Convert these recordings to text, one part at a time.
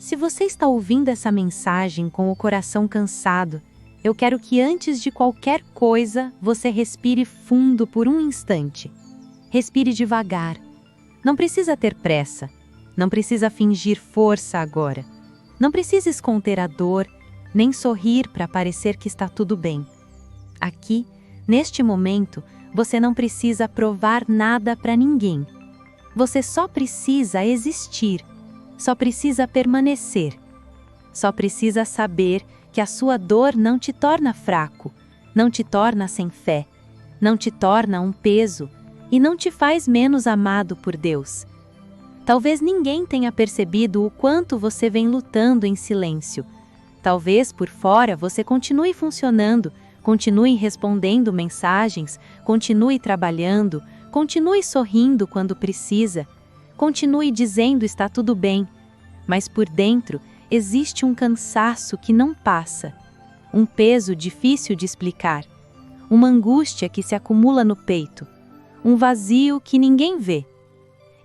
Se você está ouvindo essa mensagem com o coração cansado, eu quero que antes de qualquer coisa você respire fundo por um instante. Respire devagar. Não precisa ter pressa. Não precisa fingir força agora. Não precisa esconder a dor, nem sorrir para parecer que está tudo bem. Aqui, neste momento, você não precisa provar nada para ninguém. Você só precisa existir. Só precisa permanecer. Só precisa saber que a sua dor não te torna fraco, não te torna sem fé, não te torna um peso e não te faz menos amado por Deus. Talvez ninguém tenha percebido o quanto você vem lutando em silêncio. Talvez por fora você continue funcionando, continue respondendo mensagens, continue trabalhando, continue sorrindo quando precisa, continue dizendo está tudo bem, mas por dentro existe um cansaço que não passa, um peso difícil de explicar, uma angústia que se acumula no peito, um vazio que ninguém vê.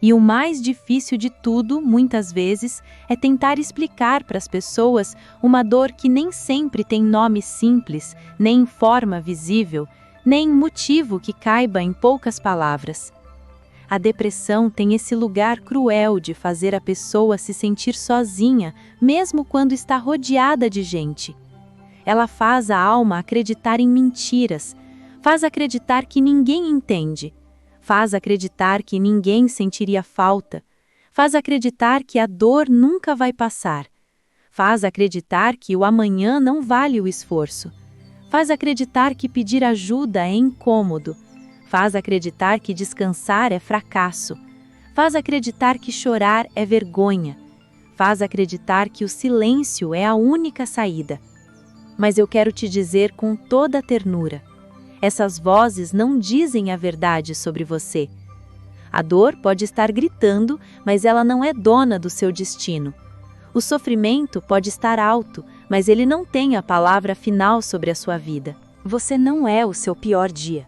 E o mais difícil de tudo, muitas vezes, é tentar explicar para as pessoas uma dor que nem sempre tem nome simples, nem forma visível, nem motivo que caiba em poucas palavras. A depressão tem esse lugar cruel de fazer a pessoa se sentir sozinha, mesmo quando está rodeada de gente. Ela faz a alma acreditar em mentiras, faz acreditar que ninguém entende, faz acreditar que ninguém sentiria falta, faz acreditar que a dor nunca vai passar, faz acreditar que o amanhã não vale o esforço, faz acreditar que pedir ajuda é incômodo, faz acreditar que descansar é fracasso, faz acreditar que chorar é vergonha, faz acreditar que o silêncio é a única saída. Mas eu quero te dizer com toda a ternura, essas vozes não dizem a verdade sobre você. A dor pode estar gritando, mas ela não é dona do seu destino. O sofrimento pode estar alto, mas ele não tem a palavra final sobre a sua vida. Você não é o seu pior dia.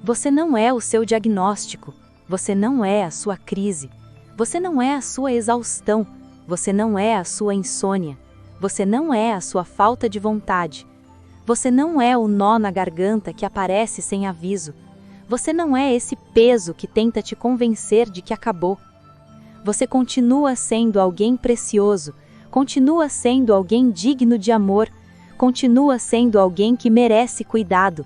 Você não é o seu diagnóstico, você não é a sua crise, você não é a sua exaustão, você não é a sua insônia, você não é a sua falta de vontade, você não é o nó na garganta que aparece sem aviso, você não é esse peso que tenta te convencer de que acabou. Você continua sendo alguém precioso, continua sendo alguém digno de amor, continua sendo alguém que merece cuidado,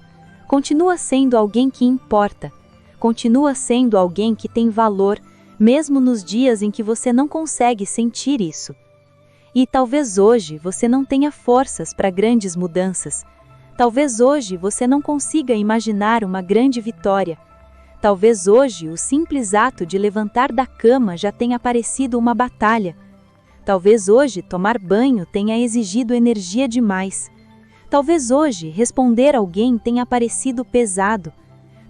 continua sendo alguém que importa, continua sendo alguém que tem valor, mesmo nos dias em que você não consegue sentir isso. E talvez hoje você não tenha forças para grandes mudanças, talvez hoje você não consiga imaginar uma grande vitória, talvez hoje o simples ato de levantar da cama já tenha parecido uma batalha, talvez hoje tomar banho tenha exigido energia demais. Talvez hoje responder alguém tenha parecido pesado.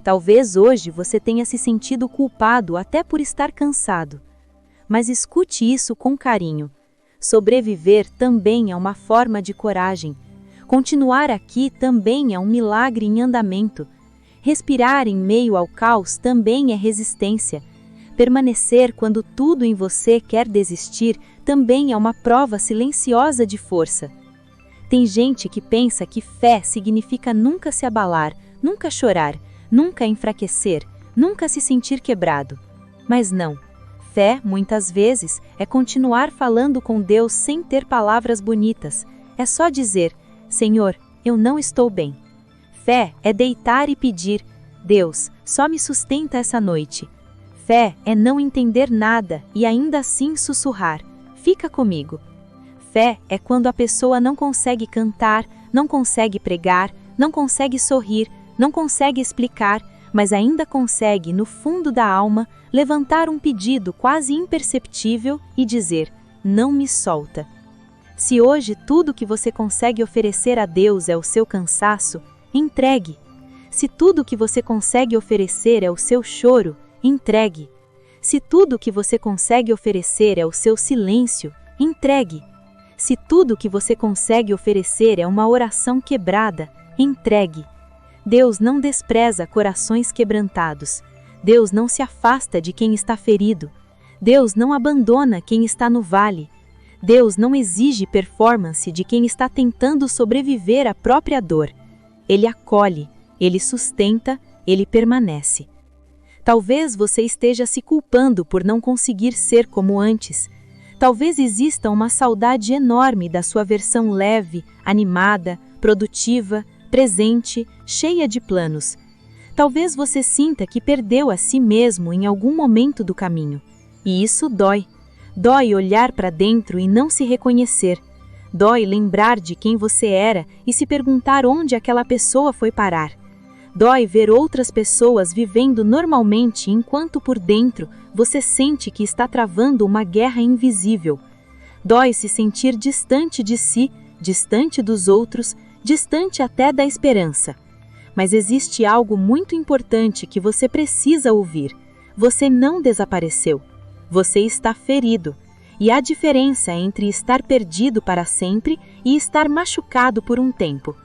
Talvez hoje você tenha se sentido culpado até por estar cansado. Mas escute isso com carinho. Sobreviver também é uma forma de coragem. Continuar aqui também é um milagre em andamento. Respirar em meio ao caos também é resistência. Permanecer quando tudo em você quer desistir também é uma prova silenciosa de força. Tem gente que pensa que fé significa nunca se abalar, nunca chorar, nunca enfraquecer, nunca se sentir quebrado. Mas não. Fé, muitas vezes, é continuar falando com Deus sem ter palavras bonitas. É só dizer, Senhor, eu não estou bem. Fé é deitar e pedir, Deus, só me sustenta essa noite. Fé é não entender nada e ainda assim sussurrar, fica comigo. Fé é quando a pessoa não consegue cantar, não consegue pregar, não consegue sorrir, não consegue explicar, mas ainda consegue, no fundo da alma, levantar um pedido quase imperceptível e dizer, não me solta. Se hoje tudo que você consegue oferecer a Deus é o seu cansaço, entregue. Se tudo que você consegue oferecer é o seu choro, entregue. Se tudo que você consegue oferecer é o seu silêncio, entregue. Se tudo que você consegue oferecer é uma oração quebrada, entregue. Deus não despreza corações quebrantados. Deus não se afasta de quem está ferido. Deus não abandona quem está no vale. Deus não exige performance de quem está tentando sobreviver à própria dor. Ele acolhe, ele sustenta, ele permanece. Talvez você esteja se culpando por não conseguir ser como antes. Talvez exista uma saudade enorme da sua versão leve, animada, produtiva, presente, cheia de planos. Talvez você sinta que perdeu a si mesmo em algum momento do caminho. E isso dói. Dói olhar para dentro e não se reconhecer. Dói lembrar de quem você era e se perguntar onde aquela pessoa foi parar. Dói ver outras pessoas vivendo normalmente enquanto por dentro você sente que está travando uma guerra invisível. Dói se sentir distante de si, distante dos outros, distante até da esperança. Mas existe algo muito importante que você precisa ouvir. Você não desapareceu. Você está ferido. E há diferença entre estar perdido para sempre e estar machucado por um tempo.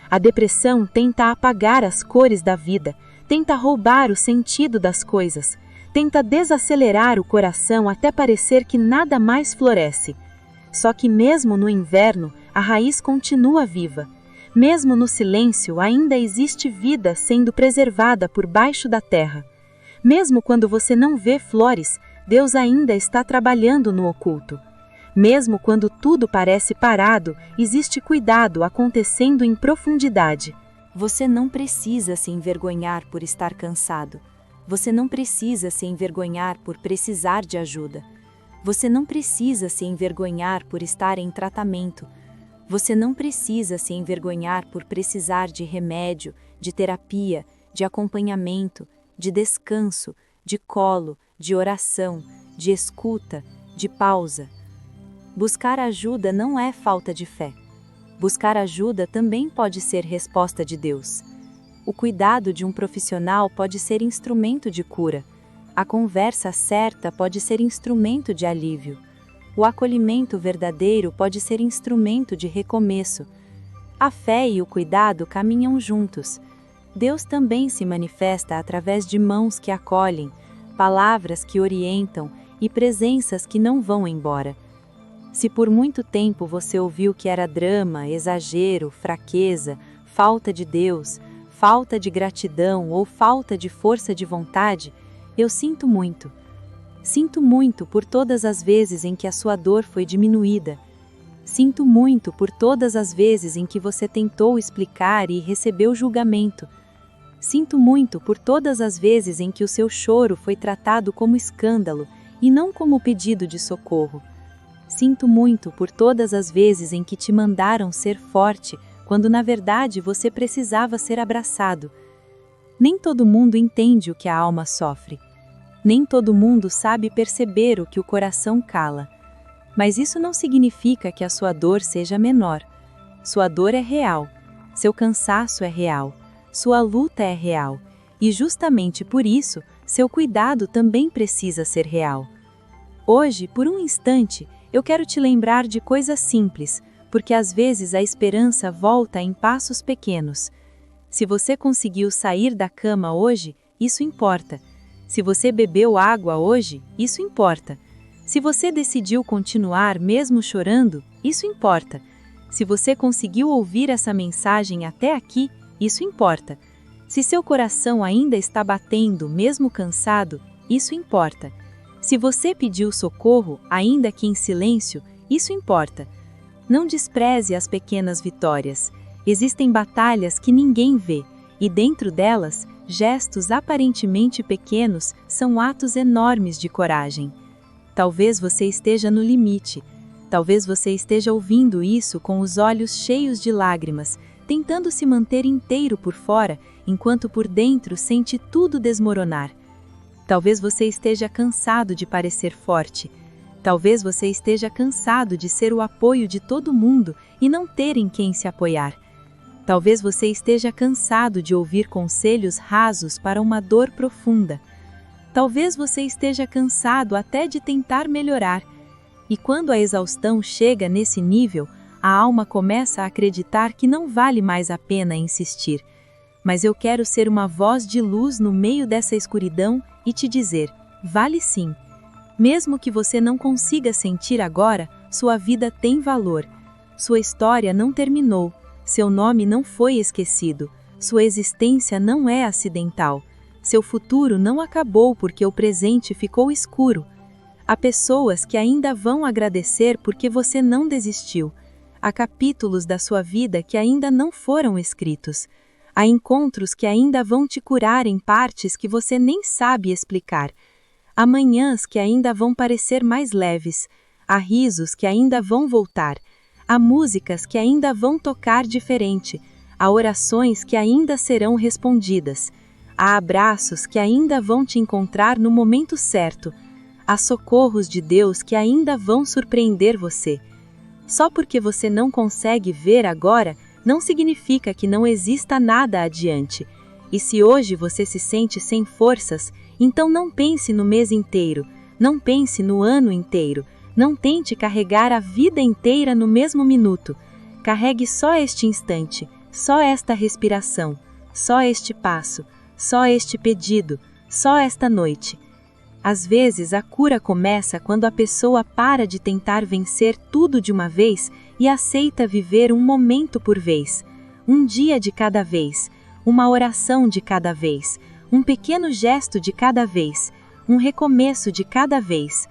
A depressão tenta apagar as cores da vida, tenta roubar o sentido das coisas, tenta desacelerar o coração até parecer que nada mais floresce. Só que mesmo no inverno, a raiz continua viva. Mesmo no silêncio, ainda existe vida sendo preservada por baixo da terra. Mesmo quando você não vê flores, Deus ainda está trabalhando no oculto. Mesmo quando tudo parece parado, existe cuidado acontecendo em profundidade. Você não precisa se envergonhar por estar cansado. Você não precisa se envergonhar por precisar de ajuda. Você não precisa se envergonhar por estar em tratamento. Você não precisa se envergonhar por precisar de remédio, de terapia, de acompanhamento, de descanso, de colo, de oração, de escuta, de pausa. Buscar ajuda não é falta de fé. Buscar ajuda também pode ser resposta de Deus. O cuidado de um profissional pode ser instrumento de cura. A conversa certa pode ser instrumento de alívio. O acolhimento verdadeiro pode ser instrumento de recomeço. A fé e o cuidado caminham juntos. Deus também se manifesta através de mãos que acolhem, palavras que orientam e presenças que não vão embora. Se por muito tempo você ouviu que era drama, exagero, fraqueza, falta de Deus, falta de gratidão ou falta de força de vontade, eu sinto muito. Sinto muito por todas as vezes em que a sua dor foi diminuída. Sinto muito por todas as vezes em que você tentou explicar e recebeu julgamento. Sinto muito por todas as vezes em que o seu choro foi tratado como escândalo e não como pedido de socorro. Sinto muito por todas as vezes em que te mandaram ser forte, quando na verdade você precisava ser abraçado. Nem todo mundo entende o que a alma sofre. Nem todo mundo sabe perceber o que o coração cala. Mas isso não significa que a sua dor seja menor. Sua dor é real. Seu cansaço é real. Sua luta é real. E justamente por isso, seu cuidado também precisa ser real. Hoje, por um instante, eu quero te lembrar de coisas simples, porque às vezes a esperança volta em passos pequenos. Se você conseguiu sair da cama hoje, isso importa. Se você bebeu água hoje, isso importa. Se você decidiu continuar mesmo chorando, isso importa. Se você conseguiu ouvir essa mensagem até aqui, isso importa. Se seu coração ainda está batendo, mesmo cansado, isso importa. Se você pediu socorro, ainda que em silêncio, isso importa. Não despreze as pequenas vitórias. Existem batalhas que ninguém vê, e dentro delas, gestos aparentemente pequenos são atos enormes de coragem. Talvez você esteja no limite. Talvez você esteja ouvindo isso com os olhos cheios de lágrimas, tentando se manter inteiro por fora, enquanto por dentro sente tudo desmoronar. Talvez você esteja cansado de parecer forte. Talvez você esteja cansado de ser o apoio de todo mundo e não ter em quem se apoiar. Talvez você esteja cansado de ouvir conselhos rasos para uma dor profunda. Talvez você esteja cansado até de tentar melhorar. E quando a exaustão chega nesse nível, a alma começa a acreditar que não vale mais a pena insistir. Mas eu quero ser uma voz de luz no meio dessa escuridão e te dizer: vale sim. Mesmo que você não consiga sentir agora, sua vida tem valor. Sua história não terminou, seu nome não foi esquecido, sua existência não é acidental. Seu futuro não acabou porque o presente ficou escuro. Há pessoas que ainda vão agradecer porque você não desistiu. Há capítulos da sua vida que ainda não foram escritos. Há encontros que ainda vão te curar em partes que você nem sabe explicar. Há manhãs que ainda vão parecer mais leves. Há risos que ainda vão voltar. Há músicas que ainda vão tocar diferente. Há orações que ainda serão respondidas. Há abraços que ainda vão te encontrar no momento certo. Há socorros de Deus que ainda vão surpreender você. Só porque você não consegue ver agora, não significa que não exista nada adiante. E se hoje você se sente sem forças, então não pense no mês inteiro, não pense no ano inteiro, não tente carregar a vida inteira no mesmo minuto. Carregue só este instante, só esta respiração, só este passo, só este pedido, só esta noite. Às vezes a cura começa quando a pessoa para de tentar vencer tudo de uma vez e aceita viver um momento por vez, um dia de cada vez, uma oração de cada vez, um pequeno gesto de cada vez, um recomeço de cada vez.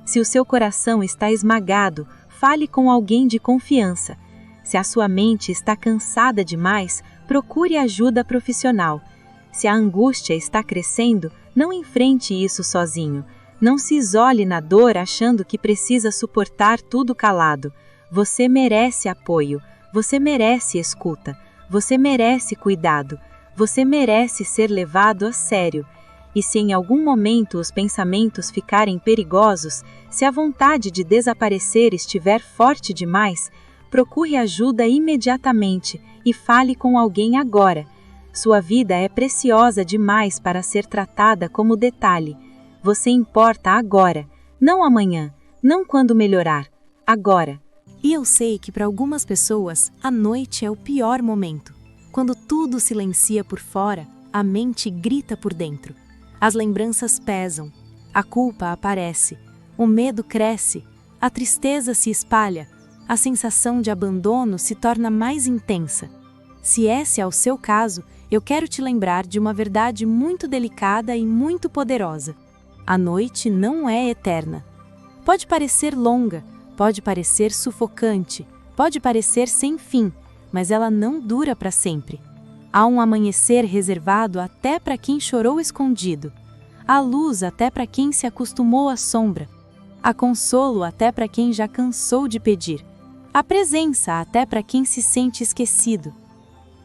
Se o seu coração está esmagado, fale com alguém de confiança. Se a sua mente está cansada demais, procure ajuda profissional. Se a angústia está crescendo, não enfrente isso sozinho. Não se isole na dor achando que precisa suportar tudo calado. Você merece apoio, você merece escuta, você merece cuidado, você merece ser levado a sério. E se em algum momento os pensamentos ficarem perigosos, se a vontade de desaparecer estiver forte demais, procure ajuda imediatamente e fale com alguém agora. Sua vida é preciosa demais para ser tratada como detalhe. Você importa agora, não amanhã, não quando melhorar, agora. E eu sei que para algumas pessoas, a noite é o pior momento. Quando tudo silencia por fora, a mente grita por dentro. As lembranças pesam, a culpa aparece, o medo cresce, a tristeza se espalha, a sensação de abandono se torna mais intensa. Se esse é o seu caso, eu quero te lembrar de uma verdade muito delicada e muito poderosa. A noite não é eterna. Pode parecer longa, pode parecer sufocante, pode parecer sem fim, mas ela não dura para sempre. Há um amanhecer reservado até para quem chorou escondido. Há luz até para quem se acostumou à sombra. Há consolo até para quem já cansou de pedir. Há presença até para quem se sente esquecido.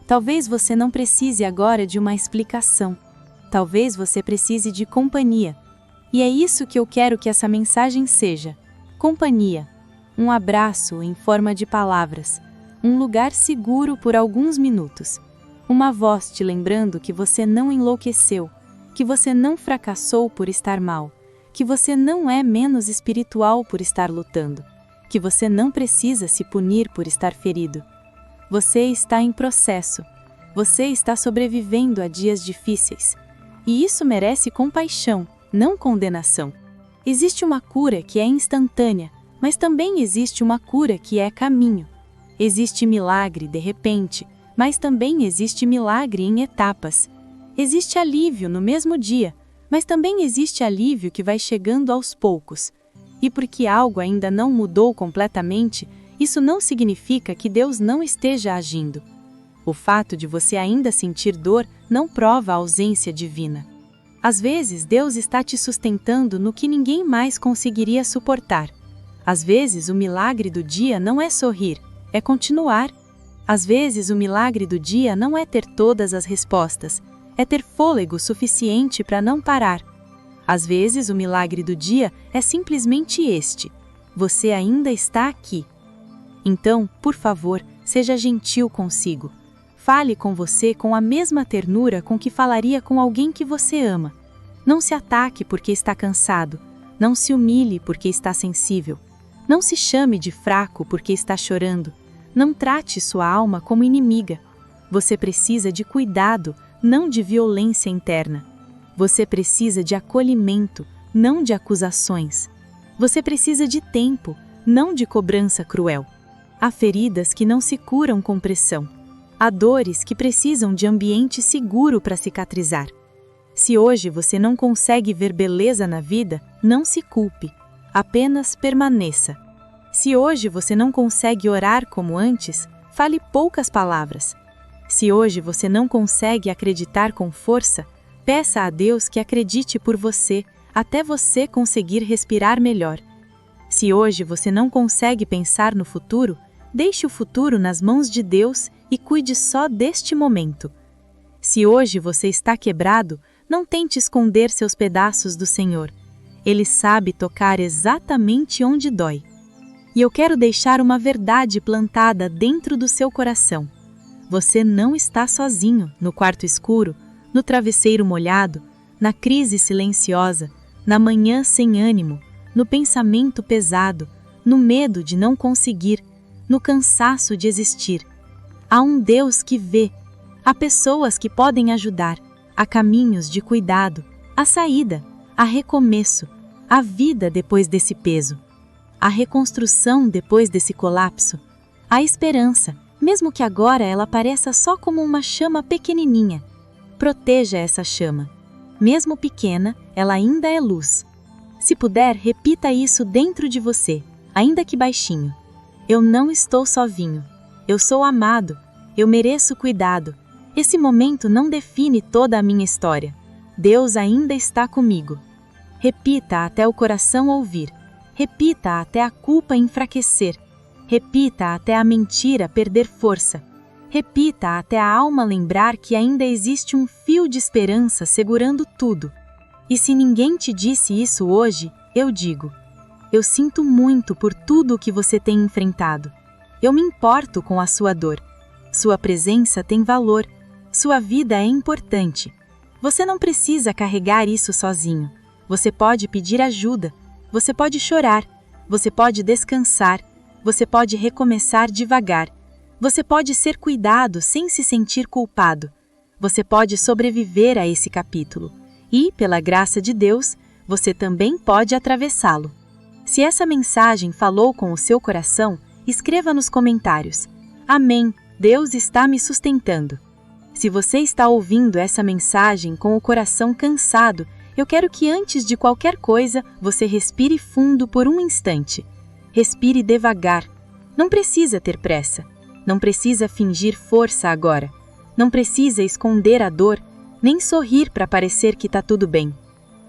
Talvez você não precise agora de uma explicação. Talvez você precise de companhia. E é isso que eu quero que essa mensagem seja. Companhia. Um abraço em forma de palavras. Um lugar seguro por alguns minutos. Uma voz te lembrando que você não enlouqueceu, que você não fracassou por estar mal, que você não é menos espiritual por estar lutando, que você não precisa se punir por estar ferido. Você está em processo. Você está sobrevivendo a dias difíceis. E isso merece compaixão, não condenação. Existe uma cura que é instantânea, mas também existe uma cura que é caminho. Existe milagre de repente, mas também existe milagre em etapas. Existe alívio no mesmo dia, mas também existe alívio que vai chegando aos poucos. E porque algo ainda não mudou completamente, isso não significa que Deus não esteja agindo. O fato de você ainda sentir dor não prova a ausência divina. Às vezes, Deus está te sustentando no que ninguém mais conseguiria suportar. Às vezes, o milagre do dia não é sorrir, é continuar. Às vezes, o milagre do dia não é ter todas as respostas, é ter fôlego suficiente para não parar. Às vezes, o milagre do dia é simplesmente este: você ainda está aqui. Então, por favor, seja gentil consigo. Fale com você com a mesma ternura com que falaria com alguém que você ama. Não se ataque porque está cansado. Não se humilhe porque está sensível. Não se chame de fraco porque está chorando. Não trate sua alma como inimiga. Você precisa de cuidado, não de violência interna. Você precisa de acolhimento, não de acusações. Você precisa de tempo, não de cobrança cruel. Há feridas que não se curam com pressão. Há dores que precisam de ambiente seguro para cicatrizar. Se hoje você não consegue ver beleza na vida, não se culpe, apenas permaneça. Se hoje você não consegue orar como antes, fale poucas palavras. Se hoje você não consegue acreditar com força, peça a Deus que acredite por você, até você conseguir respirar melhor. Se hoje você não consegue pensar no futuro, deixe o futuro nas mãos de Deus e cuide só deste momento. Se hoje você está quebrado, não tente esconder seus pedaços do Senhor. Ele sabe tocar exatamente onde dói. E eu quero deixar uma verdade plantada dentro do seu coração. Você não está sozinho no quarto escuro, no travesseiro molhado, na crise silenciosa, na manhã sem ânimo, no pensamento pesado, no medo de não conseguir, no cansaço de existir. Há um Deus que vê, há pessoas que podem ajudar, há caminhos de cuidado, há saída, há recomeço, há vida depois desse peso, há reconstrução depois desse colapso, há esperança, mesmo que agora ela pareça só como uma chama pequenininha. Proteja essa chama. Mesmo pequena, ela ainda é luz. Se puder, repita isso dentro de você, ainda que baixinho. Eu não estou sozinho. Eu sou amado. Eu mereço cuidado. Esse momento não define toda a minha história. Deus ainda está comigo. Repita até o coração ouvir. Repita até a culpa enfraquecer. Repita até a mentira perder força. Repita até a alma lembrar que ainda existe um fio de esperança segurando tudo. E se ninguém te disse isso hoje, eu digo: eu sinto muito por tudo o que você tem enfrentado. Eu me importo com a sua dor. Sua presença tem valor. Sua vida é importante. Você não precisa carregar isso sozinho. Você pode pedir ajuda. Você pode chorar. Você pode descansar. Você pode recomeçar devagar. Você pode ser cuidado sem se sentir culpado. Você pode sobreviver a esse capítulo. E, pela graça de Deus, você também pode atravessá-lo. Se essa mensagem falou com o seu coração, escreva nos comentários: Amém, Deus está me sustentando. Se você está ouvindo essa mensagem com o coração cansado, eu quero que antes de qualquer coisa, você respire fundo por um instante. Respire devagar. Não precisa ter pressa. Não precisa fingir força agora. Não precisa esconder a dor, nem sorrir para parecer que está tudo bem.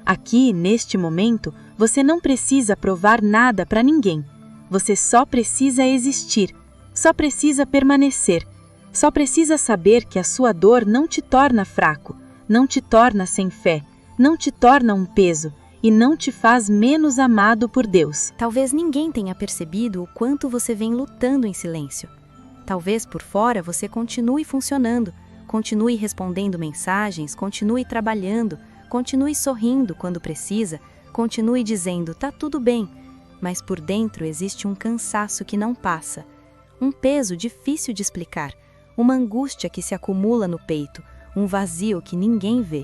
Aqui, neste momento, você não precisa provar nada para ninguém. Você só precisa existir, só precisa permanecer, só precisa saber que a sua dor não te torna fraco, não te torna sem fé, não te torna um peso e não te faz menos amado por Deus. Talvez ninguém tenha percebido o quanto você vem lutando em silêncio. Talvez por fora você continue funcionando, continue respondendo mensagens, continue trabalhando, continue sorrindo quando precisa, continue dizendo tá tudo bem, mas por dentro existe um cansaço que não passa, um peso difícil de explicar, uma angústia que se acumula no peito, um vazio que ninguém vê.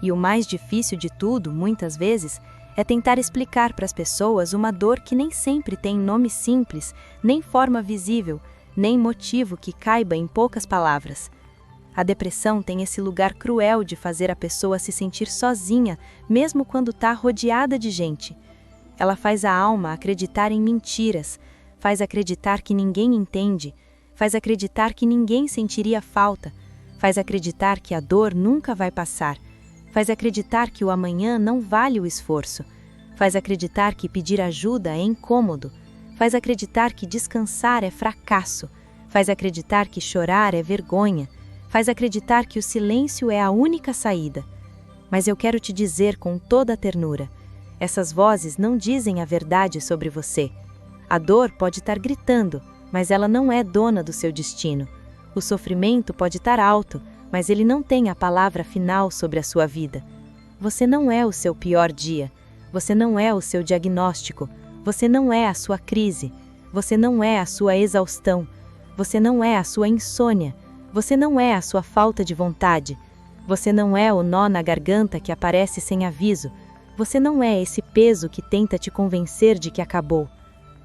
E o mais difícil de tudo, muitas vezes, é tentar explicar para as pessoas uma dor que nem sempre tem nome simples, nem forma visível, nem motivo que caiba em poucas palavras. A depressão tem esse lugar cruel de fazer a pessoa se sentir sozinha, mesmo quando está rodeada de gente. Ela faz a alma acreditar em mentiras, faz acreditar que ninguém entende, faz acreditar que ninguém sentiria falta, faz acreditar que a dor nunca vai passar, faz acreditar que o amanhã não vale o esforço, faz acreditar que pedir ajuda é incômodo, faz acreditar que descansar é fracasso, faz acreditar que chorar é vergonha, faz acreditar que o silêncio é a única saída. Mas eu quero te dizer com toda a ternura, essas vozes não dizem a verdade sobre você. A dor pode estar gritando, mas ela não é dona do seu destino. O sofrimento pode estar alto, mas ele não tem a palavra final sobre a sua vida. Você não é o seu pior dia, você não é o seu diagnóstico, você não é a sua crise, você não é a sua exaustão, você não é a sua insônia, você não é a sua falta de vontade, você não é o nó na garganta que aparece sem aviso, você não é esse peso que tenta te convencer de que acabou.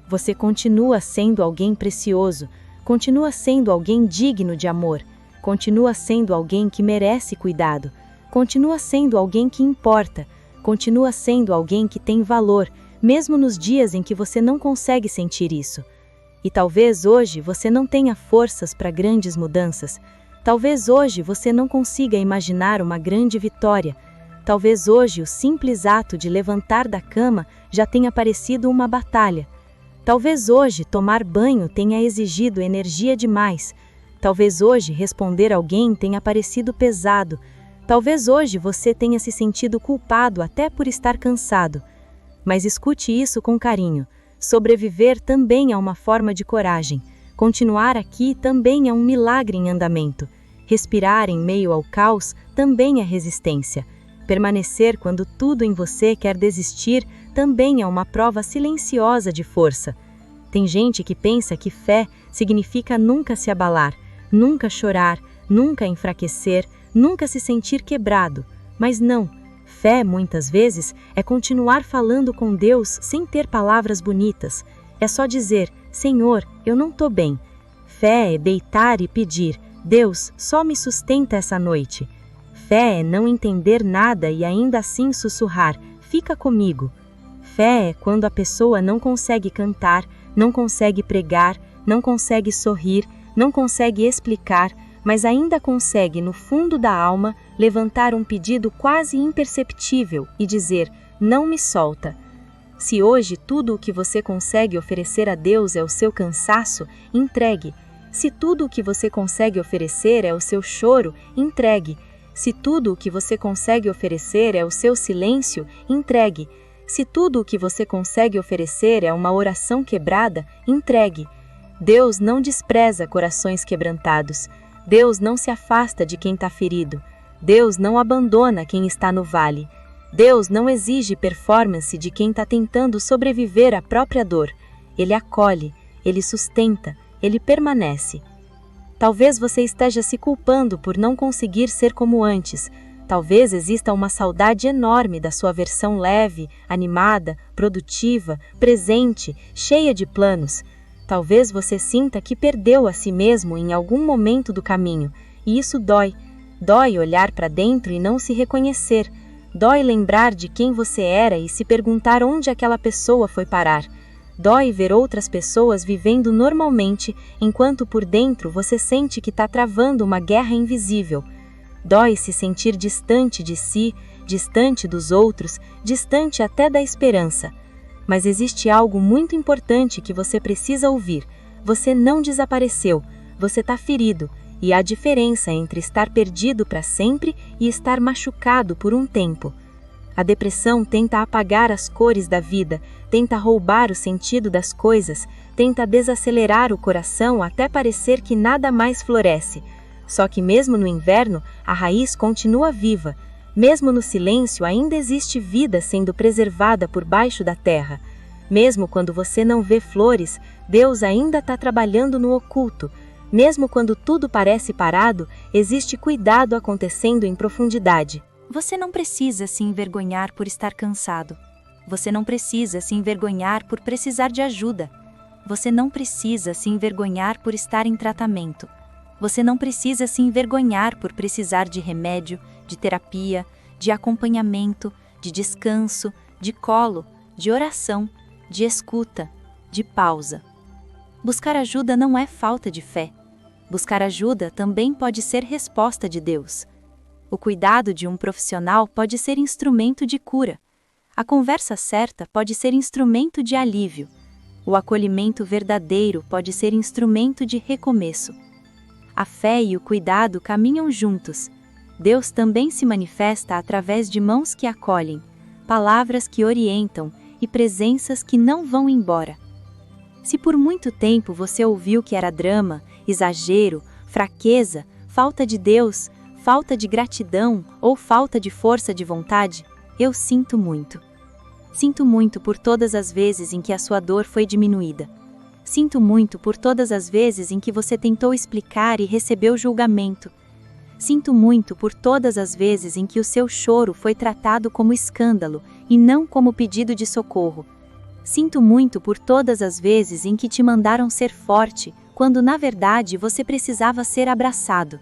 Você continua sendo alguém precioso, continua sendo alguém digno de amor, continua sendo alguém que merece cuidado, continua sendo alguém que importa, continua sendo alguém que tem valor, mesmo nos dias em que você não consegue sentir isso. E talvez hoje você não tenha forças para grandes mudanças, talvez hoje você não consiga imaginar uma grande vitória, talvez hoje o simples ato de levantar da cama já tenha parecido uma batalha. Talvez hoje tomar banho tenha exigido energia demais. Talvez hoje responder alguém tenha parecido pesado. Talvez hoje você tenha se sentido culpado até por estar cansado. Mas escute isso com carinho. Sobreviver também é uma forma de coragem. Continuar aqui também é um milagre em andamento. Respirar em meio ao caos também é resistência. Permanecer quando tudo em você quer desistir também é uma prova silenciosa de força. Tem gente que pensa que fé significa nunca se abalar, nunca chorar, nunca enfraquecer, nunca se sentir quebrado. Mas não, fé muitas vezes é continuar falando com Deus sem ter palavras bonitas. É só dizer, Senhor, eu não estou bem. Fé é deitar e pedir, Deus, só me sustenta essa noite. Fé é não entender nada e ainda assim sussurrar, fica comigo. Fé é quando a pessoa não consegue cantar, não consegue pregar, não consegue sorrir, não consegue explicar, mas ainda consegue, no fundo da alma, levantar um pedido quase imperceptível e dizer, não me solta. Se hoje tudo o que você consegue oferecer a Deus é o seu cansaço, entregue. Se tudo o que você consegue oferecer é o seu choro, entregue. Se tudo o que você consegue oferecer é o seu silêncio, entregue. Se tudo o que você consegue oferecer é uma oração quebrada, entregue. Deus não despreza corações quebrantados. Deus não se afasta de quem está ferido. Deus não abandona quem está no vale. Deus não exige performance de quem está tentando sobreviver à própria dor. Ele acolhe, Ele sustenta, Ele permanece. Talvez você esteja se culpando por não conseguir ser como antes. Talvez exista uma saudade enorme da sua versão leve, animada, produtiva, presente, cheia de planos. Talvez você sinta que perdeu a si mesmo em algum momento do caminho, e isso dói. Dói olhar para dentro e não se reconhecer. Dói lembrar de quem você era e se perguntar onde aquela pessoa foi parar. Dói ver outras pessoas vivendo normalmente, enquanto por dentro você sente que está travando uma guerra invisível. Dói se sentir distante de si, distante dos outros, distante até da esperança. Mas existe algo muito importante que você precisa ouvir. Você não desapareceu, você está ferido, e há diferença entre estar perdido para sempre e estar machucado por um tempo. A depressão tenta apagar as cores da vida, tenta roubar o sentido das coisas, tenta desacelerar o coração até parecer que nada mais floresce. Só que mesmo no inverno, a raiz continua viva. Mesmo no silêncio, ainda existe vida sendo preservada por baixo da terra. Mesmo quando você não vê flores, Deus ainda está trabalhando no oculto. Mesmo quando tudo parece parado, existe cuidado acontecendo em profundidade. Você não precisa se envergonhar por estar cansado. Você não precisa se envergonhar por precisar de ajuda. Você não precisa se envergonhar por estar em tratamento. Você não precisa se envergonhar por precisar de remédio, de terapia, de acompanhamento, de descanso, de colo, de oração, de escuta, de pausa. Buscar ajuda não é falta de fé. Buscar ajuda também pode ser resposta de Deus. O cuidado de um profissional pode ser instrumento de cura. A conversa certa pode ser instrumento de alívio. O acolhimento verdadeiro pode ser instrumento de recomeço. A fé e o cuidado caminham juntos. Deus também se manifesta através de mãos que acolhem, palavras que orientam e presenças que não vão embora. Se por muito tempo você ouviu que era drama, exagero, fraqueza, falta de Deus, falta de gratidão ou falta de força de vontade, eu sinto muito. Sinto muito por todas as vezes em que a sua dor foi diminuída. Sinto muito por todas as vezes em que você tentou explicar e recebeu julgamento. Sinto muito por todas as vezes em que o seu choro foi tratado como escândalo e não como pedido de socorro. Sinto muito por todas as vezes em que te mandaram ser forte, quando na verdade você precisava ser abraçado.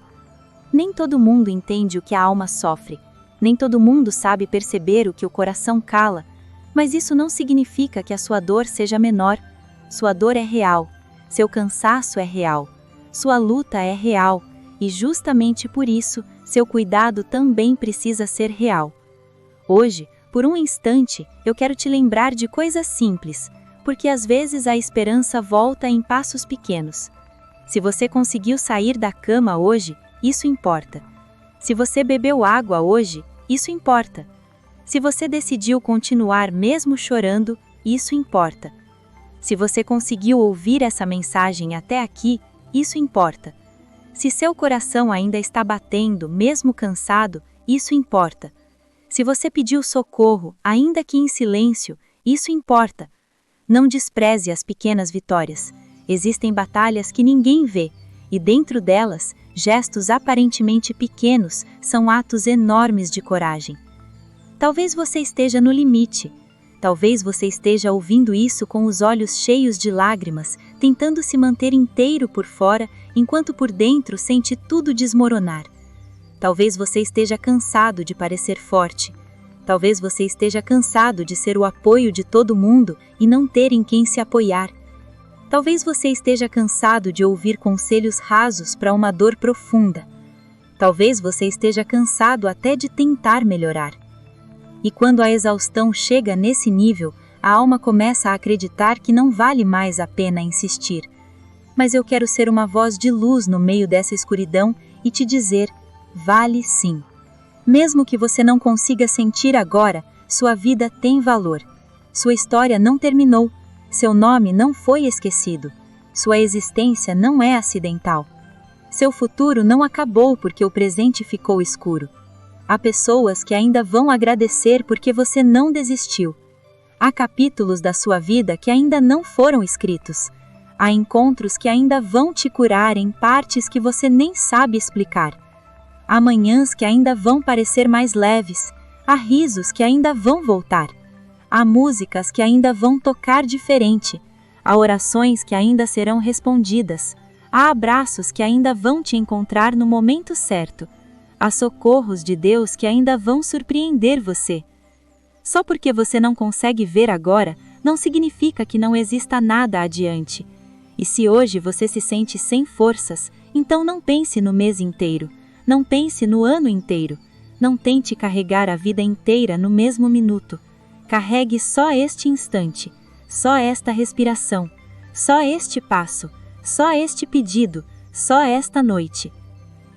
Nem todo mundo entende o que a alma sofre, nem todo mundo sabe perceber o que o coração cala, mas isso não significa que a sua dor seja menor. Sua dor é real, seu cansaço é real, sua luta é real, e justamente por isso, seu cuidado também precisa ser real. Hoje, por um instante, eu quero te lembrar de coisas simples, porque às vezes a esperança volta em passos pequenos. Se você conseguiu sair da cama hoje, isso importa. Se você bebeu água hoje, isso importa. Se você decidiu continuar mesmo chorando, isso importa. Se você conseguiu ouvir essa mensagem até aqui, isso importa. Se seu coração ainda está batendo, mesmo cansado, isso importa. Se você pediu socorro, ainda que em silêncio, isso importa. Não despreze as pequenas vitórias. Existem batalhas que ninguém vê, e dentro delas, gestos aparentemente pequenos são atos enormes de coragem. Talvez você esteja no limite. Talvez você esteja ouvindo isso com os olhos cheios de lágrimas, tentando se manter inteiro por fora, enquanto por dentro sente tudo desmoronar. Talvez você esteja cansado de parecer forte. Talvez você esteja cansado de ser o apoio de todo mundo e não ter em quem se apoiar. Talvez você esteja cansado de ouvir conselhos rasos para uma dor profunda. Talvez você esteja cansado até de tentar melhorar. E quando a exaustão chega nesse nível, a alma começa a acreditar que não vale mais a pena insistir. Mas eu quero ser uma voz de luz no meio dessa escuridão e te dizer: vale sim. Mesmo que você não consiga sentir agora, sua vida tem valor. Sua história não terminou, seu nome não foi esquecido, sua existência não é acidental. Seu futuro não acabou porque o presente ficou escuro. Há pessoas que ainda vão agradecer porque você não desistiu. Há capítulos da sua vida que ainda não foram escritos. Há encontros que ainda vão te curar em partes que você nem sabe explicar. Há manhãs que ainda vão parecer mais leves. Há risos que ainda vão voltar. Há músicas que ainda vão tocar diferente. Há orações que ainda serão respondidas. Há abraços que ainda vão te encontrar no momento certo. Há socorros de Deus que ainda vão surpreender você. Só porque você não consegue ver agora, não significa que não exista nada adiante. E se hoje você se sente sem forças, então não pense no mês inteiro. Não pense no ano inteiro. Não tente carregar a vida inteira no mesmo minuto. Carregue só este instante, só esta respiração, só este passo, só este pedido, só esta noite.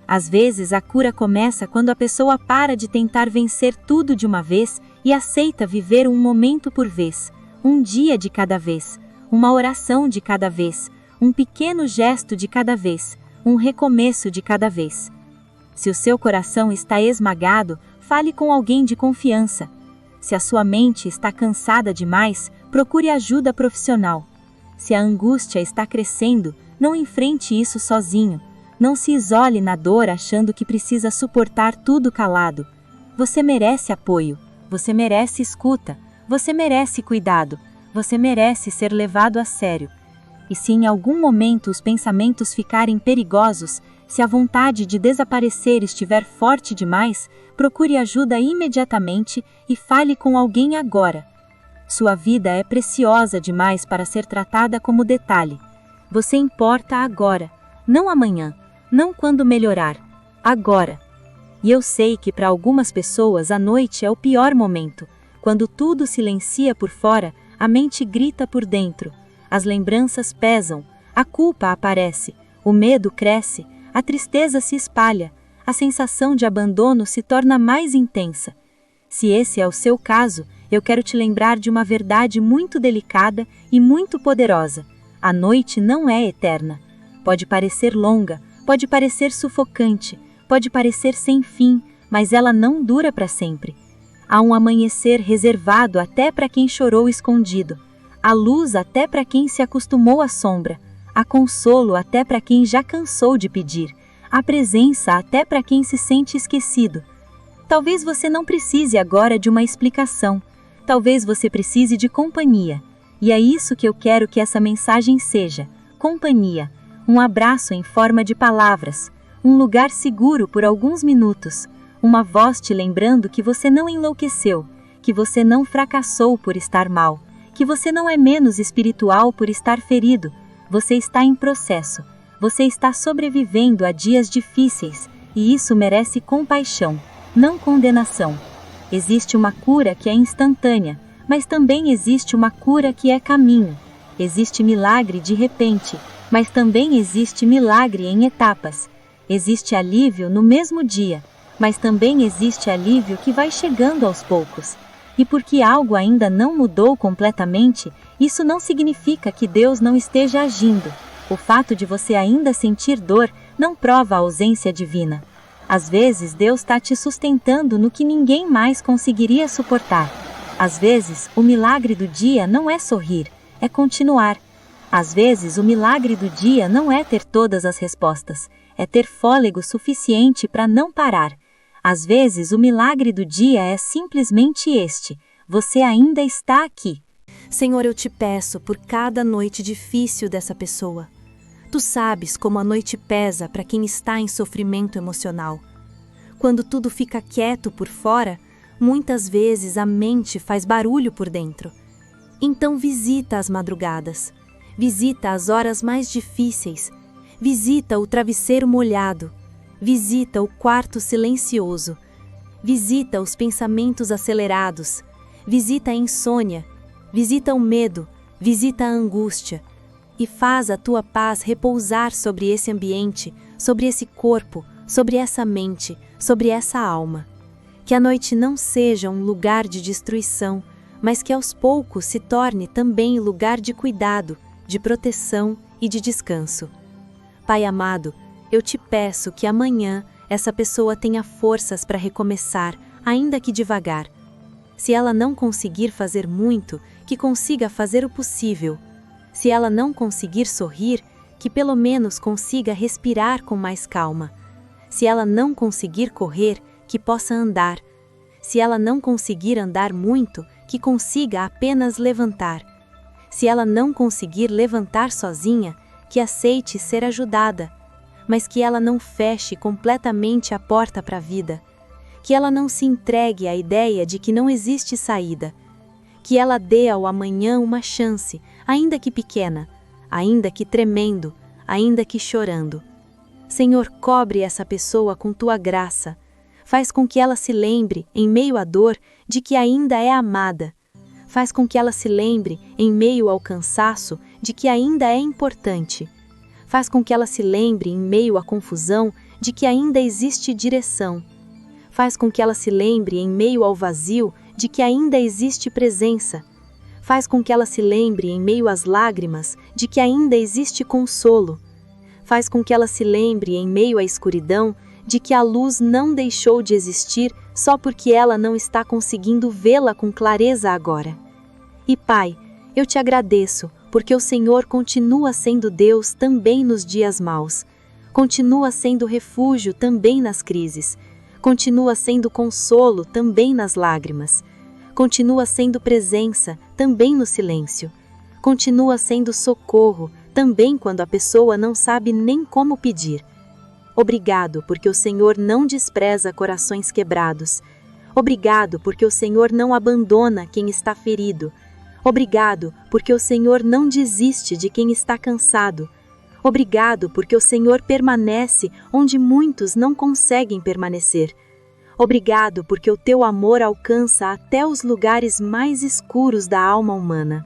Às vezes a cura começa quando a pessoa para de tentar vencer tudo de uma vez e aceita viver um momento por vez, um dia de cada vez, uma oração de cada vez, um pequeno gesto de cada vez, um recomeço de cada vez. Se o seu coração está esmagado, fale com alguém de confiança. Se a sua mente está cansada demais, procure ajuda profissional. Se a angústia está crescendo, não enfrente isso sozinho. Não se isole na dor achando que precisa suportar tudo calado. Você merece apoio, você merece escuta, você merece cuidado, você merece ser levado a sério. E se em algum momento os pensamentos ficarem perigosos, se a vontade de desaparecer estiver forte demais, procure ajuda imediatamente e fale com alguém agora. Sua vida é preciosa demais para ser tratada como detalhe. Você importa agora, não amanhã, não quando melhorar, agora. E eu sei que para algumas pessoas a noite é o pior momento, quando tudo silencia por fora, a mente grita por dentro, as lembranças pesam, a culpa aparece, o medo cresce, a tristeza se espalha, a sensação de abandono se torna mais intensa. Se esse é o seu caso, eu quero te lembrar de uma verdade muito delicada e muito poderosa. A noite não é eterna. Pode parecer longa, pode parecer sufocante, pode parecer sem fim, mas ela não dura para sempre. Há um amanhecer reservado até para quem chorou escondido. Há luz até para quem se acostumou à sombra. Há consolo até para quem já cansou de pedir. Há presença até para quem se sente esquecido. Talvez você não precise agora de uma explicação. Talvez você precise de companhia. E é isso que eu quero que essa mensagem seja: companhia, um abraço em forma de palavras, um lugar seguro por alguns minutos, uma voz te lembrando que você não enlouqueceu, que você não fracassou por estar mal, que você não é menos espiritual por estar ferido. Você está em processo, você está sobrevivendo a dias difíceis, e isso merece compaixão, não condenação. Existe uma cura que é instantânea, mas também existe uma cura que é caminho. Existe milagre de repente, mas também existe milagre em etapas. Existe alívio no mesmo dia, mas também existe alívio que vai chegando aos poucos. E porque algo ainda não mudou completamente, isso não significa que Deus não esteja agindo. O fato de você ainda sentir dor não prova a ausência divina. Às vezes Deus está te sustentando no que ninguém mais conseguiria suportar. Às vezes o milagre do dia não é sorrir, é continuar. Às vezes o milagre do dia não é ter todas as respostas, é ter fôlego suficiente para não parar. Às vezes o milagre do dia é simplesmente este: você ainda está aqui. Senhor, eu te peço por cada noite difícil dessa pessoa. Tu sabes como a noite pesa para quem está em sofrimento emocional. Quando tudo fica quieto por fora, muitas vezes a mente faz barulho por dentro. Então visita as madrugadas, visita as horas mais difíceis, visita o travesseiro molhado, visita o quarto silencioso, visita os pensamentos acelerados, visita a insônia, visita o medo, visita a angústia, e faz a tua paz repousar sobre esse ambiente, sobre esse corpo, sobre essa mente, sobre essa alma. Que a noite não seja um lugar de destruição, mas que aos poucos se torne também lugar de cuidado, de proteção e de descanso. Pai amado, eu te peço que amanhã essa pessoa tenha forças para recomeçar, ainda que devagar. Se ela não conseguir fazer muito, que consiga fazer o possível. Se ela não conseguir sorrir, que pelo menos consiga respirar com mais calma. Se ela não conseguir correr, que possa andar. Se ela não conseguir andar muito, que consiga apenas levantar. Se ela não conseguir levantar sozinha, que aceite ser ajudada, mas que ela não feche completamente a porta para a vida. Que ela não se entregue à ideia de que não existe saída. Que ela dê ao amanhã uma chance, ainda que pequena, ainda que tremendo, ainda que chorando. Senhor, cobre essa pessoa com tua graça. Faz com que ela se lembre, em meio à dor, de que ainda é amada. Faz com que ela se lembre, em meio ao cansaço, de que ainda é importante. Faz com que ela se lembre, em meio à confusão, de que ainda existe direção. Faz com que ela se lembre, em meio ao vazio, de que ainda existe presença. Faz com que ela se lembre, em meio às lágrimas, de que ainda existe consolo. Faz com que ela se lembre, em meio à escuridão, de que a luz não deixou de existir só porque ela não está conseguindo vê-la com clareza agora. E Pai, eu te agradeço, porque o Senhor continua sendo Deus também nos dias maus. Continua sendo refúgio também nas crises. Continua sendo consolo também nas lágrimas. Continua sendo presença também no silêncio. Continua sendo socorro também quando a pessoa não sabe nem como pedir. Obrigado porque o Senhor não despreza corações quebrados. Obrigado porque o Senhor não abandona quem está ferido. Obrigado porque o Senhor não desiste de quem está cansado. Obrigado porque o Senhor permanece onde muitos não conseguem permanecer. Obrigado porque o teu amor alcança até os lugares mais escuros da alma humana.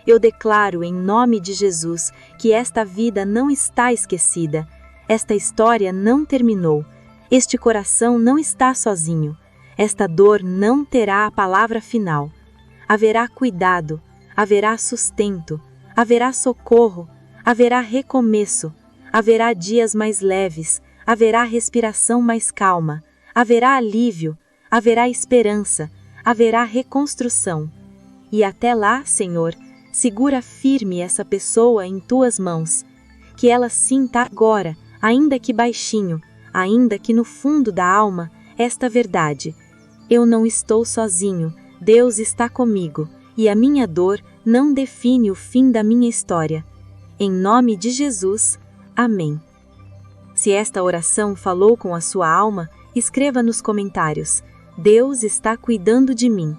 Eu declaro em nome de Jesus que esta vida não está esquecida. Esta história não terminou. Este coração não está sozinho. Esta dor não terá a palavra final. Haverá cuidado, haverá sustento, haverá socorro, haverá recomeço, haverá dias mais leves, haverá respiração mais calma, haverá alívio, haverá esperança, haverá reconstrução. E até lá, Senhor, segura firme essa pessoa em tuas mãos. Que ela sinta agora, ainda que baixinho, ainda que no fundo da alma, esta verdade: eu não estou sozinho, Deus está comigo, e a minha dor não define o fim da minha história. Em nome de Jesus, amém. Se esta oração falou com a sua alma, escreva nos comentários: Deus está cuidando de mim.